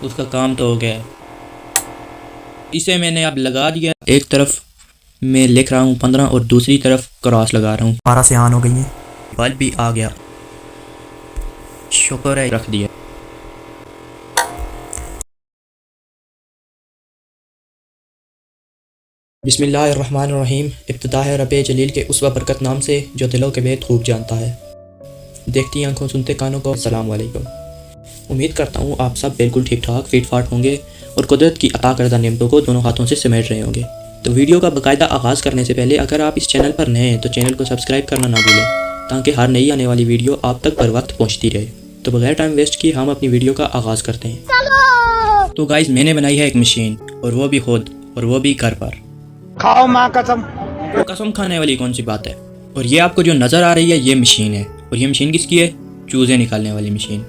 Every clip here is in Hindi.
उसका काम तो हो गया है। इसे मैंने अब लगा दिया। एक तरफ मैं लिख रहा हूँ 15 और दूसरी तरफ क्रॉस लगा रहा हूँ। 12 से ऑन हो गई है। बल्ब भी आ गया, शुक्र है, रख दिया। बिस्मिल्लाहिर्रहमानिर्रहीम। इब्तिदा है रब जलील के उस बरकत नाम से जो दिलों के भेद खूब जानता है। देखती आंखों सुनते कानों को अस्सलाम वालेकुम। उम्मीद करता हूँ आप सब बिल्कुल ठीक ठाक फिट फाट होंगे और कुदरत की अता करदा नेमतों को दोनों हाथों से समेट रहे होंगे। तो वीडियो का बाकायदा आगाज़ करने से पहले अगर आप इस चैनल पर नए हैं तो चैनल को सब्सक्राइब करना ना भूलें, ताकि हर नई आने वाली वीडियो आप तक बर वक्त पहुँचती रहे। तो बगैर टाइम वेस्ट किए हम अपनी वीडियो का आगाज़ करते हैं। तो गाइस, मैंने बनाई है एक मशीन, और वो भी खुद, और वो भी घर पर। खाओ माँ कसम। तो कसम खाने वाली कौन सी बात है। और ये आपको जो नज़र आ रही है ये मशीन है। और ये मशीन किसकी है? चूज़े निकालने वाली मशीन।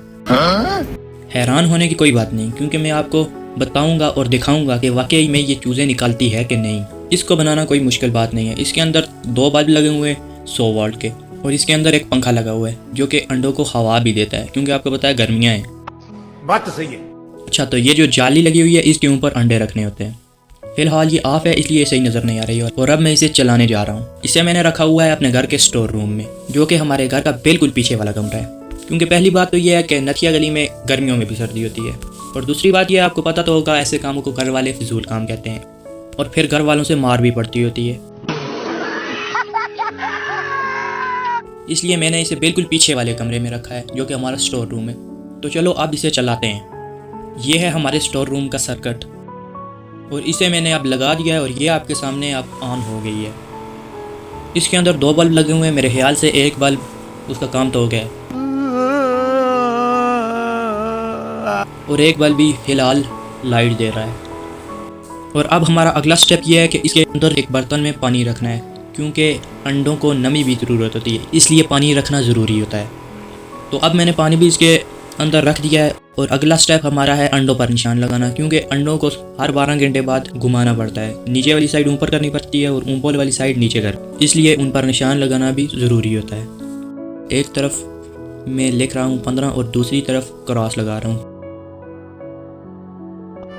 हैरान होने की कोई बात नहीं, क्योंकि मैं आपको बताऊंगा और दिखाऊंगा कि वाकई में ये चूज़े निकालती है कि नहीं। इसको बनाना कोई मुश्किल बात नहीं है। इसके अंदर 2 बल्ब लगे हुए हैं 100 वाट के, और इसके अंदर एक पंखा लगा हुआ है जो कि अंडों को हवा भी देता है, क्योंकि आपको पता है गर्मियाँ हैं। बात तो सही है। अच्छा, तो ये जो जाली लगी हुई है इसके ऊपर अंडे रखने होते हैं। फिलहाल ये ऑफ है, इसलिए सही नज़र नहीं आ रही है। और अब मैं इसे चलाने जा रहा हूँ। इसे मैंने रखा हुआ है अपने घर के स्टोर रूम में, जो कि हमारे घर का बिल्कुल पीछे वाला कमरा है। क्योंकि पहली बात तो ये है कि नथिया गली में गर्मियों में भी सर्दी होती है, और दूसरी बात ये आपको पता तो होगा ऐसे कामों को घर वाले फिजूल काम कहते हैं, और फिर घर वालों से मार भी पड़ती होती है। इसलिए मैंने इसे बिल्कुल पीछे वाले कमरे में रखा है, जो कि हमारा स्टोर रूम है। तो चलो अब इसे चलाते हैं। ये है हमारे स्टोर रूम का सर्किट, और इसे मैंने अब लगा दिया है, और ये आपके सामने अब ऑन हो गई है। इसके अंदर 2 बल्ब लगे हुए हैं। मेरे ख्याल से एक बल्ब, उसका काम तो हो गया है, और एक बल्ब भी फिलहाल लाइट दे रहा है। और अब हमारा अगला स्टेप ये है कि इसके अंदर एक बर्तन में पानी रखना है, क्योंकि अंडों को नमी भी ज़रूरत होती है, इसलिए पानी रखना ज़रूरी होता है। तो अब मैंने पानी भी इसके अंदर रख दिया है। और अगला स्टेप हमारा है अंडों पर निशान लगाना, क्योंकि अंडों को हर 12 घंटे बाद घुमाना पड़ता है। नीचे वाली साइड ऊपर करनी पड़ती है और ऊपर वाली साइड नीचे कर, इसलिए उन पर निशान लगाना भी ज़रूरी होता है। एक तरफ मैं लिख रहा हूँ 15 और दूसरी तरफ क्रॉस लगा रहा हूँ।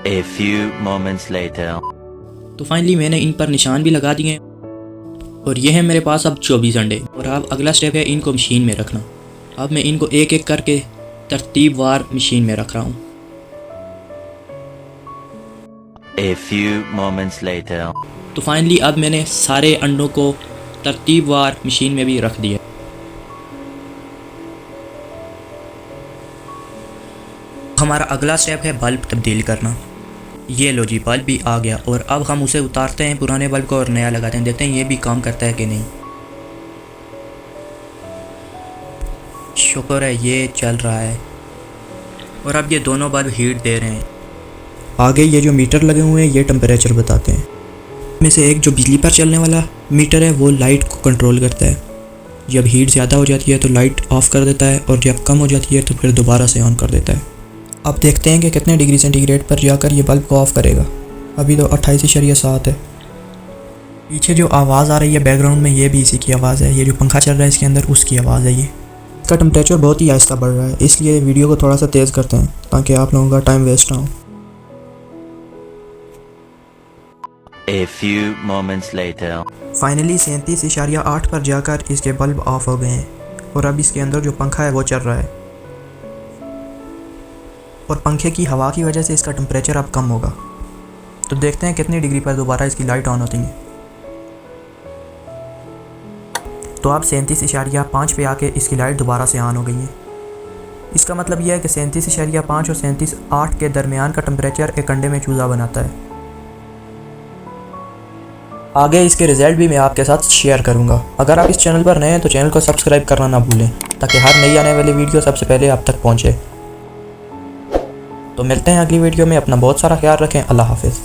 A few moments later. तो फाइनली मैंने इन पर निशान भी लगा दिए, और ये है मेरे पास अब 24 अंडे। और अब अगला स्टेप है इनको मशीन में रखना। अब मैं इनको एक एक करके तरतीबवार मशीन में रख रहा हूँ। A few moments later. तो फाइनली अब मैंने सारे अंडों को तरतीबवार मशीन में भी रख दिया। हमारा अगला स्टेप है बल्ब तब्दील करना। ये लो जी, बल्ब भी आ गया, और अब हम उसे उतारते हैं पुराने बल्ब को और नया लगाते हैं। देखते हैं ये भी काम करता है कि नहीं। शुक्र है, ये चल रहा है। और अब ये दोनों बल्ब हीट दे रहे हैं। आगे ये जो मीटर लगे हुए हैं ये टेम्परेचर बताते हैं। में से एक जो बिजली पर चलने वाला मीटर है वो लाइट को कंट्रोल करता है। जब हीट ज़्यादा हो जाती है तो लाइट ऑफ़ कर देता है, और जब कम हो जाती है तो फिर दोबारा से ऑन कर देता है। अब देखते हैं कि कितने डिग्री सेंटीग्रेड पर जाकर ये बल्ब को ऑफ़ करेगा। अभी तो 28.7 है। पीछे जो आवाज़ आ रही है बैकग्राउंड में, ये भी इसी की आवाज़ है। ये जो पंखा चल रहा है इसके अंदर, उसकी आवाज़ है ये। इसका टेम्परेचर बहुत ही आहिस्ता बढ़ रहा है, इसलिए वीडियो को थोड़ा सा तेज़ करते हैं ताकि आप लोगों का टाइम वेस्ट ना हो। A few moments later. Finally 37.8 पर जाकर इसके बल्ब ऑफ हो गए हैं, और अब इसके अंदर जो पंखा है वो चल रहा है, और पंखे की हवा की वजह से इसका टेम्परेचर अब कम होगा। तो देखते हैं कितनी डिग्री पर दोबारा इसकी लाइट ऑन होती है। तो अब 37.5 पे आके इसकी लाइट दोबारा से ऑन हो गई है। इसका मतलब यह है कि 37.5 और 37.8 के दरमियान का टेम्परेचर एक अंडे में चूज़ा बनाता है। आगे इसके रिज़ल्ट भी मैं आपके साथ शेयर करूंगा। अगर आप इस चैनल पर नए हैं तो चैनल को सब्सक्राइब करना ना भूलें, ताकि हर नई आने वाली वीडियो सबसे पहले आप तक पहुंचे। तो मिलते हैं अगली वीडियो में। अपना बहुत सारा ख्याल रखें। अल्लाह हाफिज़।